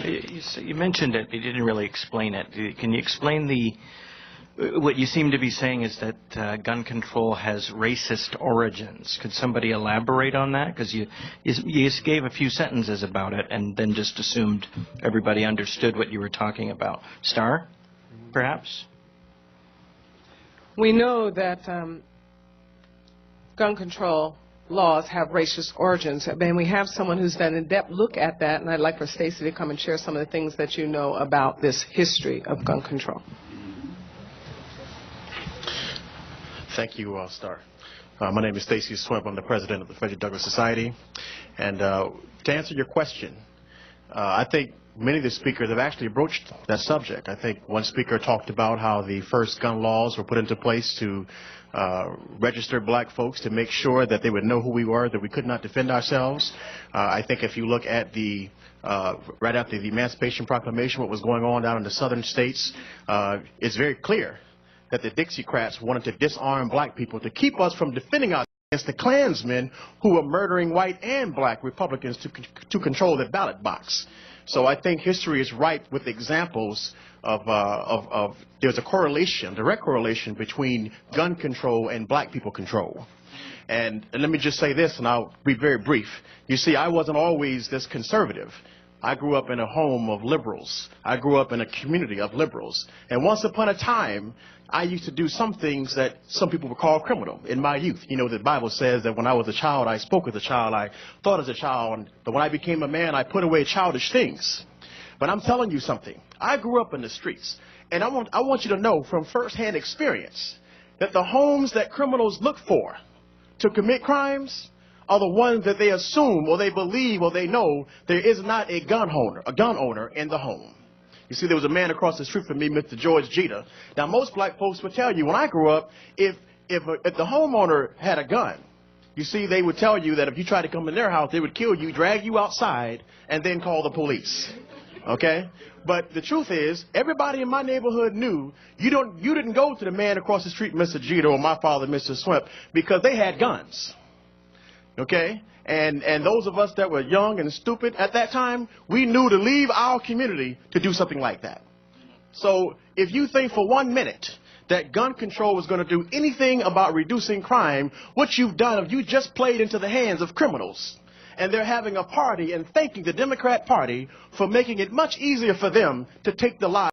You mentioned it, but you didn't really explain it. Can you explain what you seem to be saying is that gun control has racist origins. Could somebody elaborate on that? Because you just gave a few sentences about it and then just assumed everybody understood what you were talking about. Star, perhaps? We know that gun control laws have racist origins, and we have someone who's done an in-depth look at that, and I'd like for Stacy to come and share some of the things that you know about this history of gun control. Thank you, Star. My name is Stacy Swimp. I'm the president of the Frederick Douglass Society. And to answer your question, I think many of the speakers have actually broached that subject. I think one speaker talked about how the first gun laws were put into place to register black folks to make sure that they would know who we were, that we could not defend ourselves. I think if you look at the right after the Emancipation Proclamation, what was going on down in the southern states, it's very clear that the Dixiecrats wanted to disarm black people to keep us from defending ourselves against the Klansmen who were murdering white and black Republicans to control the ballot box. So I think history is ripe with examples of there's a correlation, direct correlation between gun control and black people control. And let me just say this, and I'll be very brief. You see, I wasn't always this conservative. I grew up in a home of liberals. I grew up in a community of liberals. And once upon a time, I used to do some things that some people would call criminal in my youth. You know, the Bible says that when I was a child, I spoke as a child, I thought as a child, but when I became a man, I put away childish things. But I'm telling you something. I grew up in the streets, and I want you to know from firsthand experience that the homes that criminals look for to commit crimes are the ones that they assume or they believe or they know there is not a gun owner in the home. You see, there was a man across the street from me, Mr. George Jeter. Now, most black folks would tell you when I grew up, if the homeowner had a gun, you see, they would tell you that if you tried to come in their house, they would kill you, drag you outside, and then call the police. Okay? But the truth is, everybody in my neighborhood knew you didn't go to the man across the street, Mr. Jeter, or my father, Mr. Swimp, because they had guns. Okay? And those of us that were young and stupid at that time, we knew to leave our community to do something like that. So if you think for 1 minute that gun control is going to do anything about reducing crime, what you've done is you just played into the hands of criminals. And they're having a party and thanking the Democrat Party for making it much easier for them to take the lives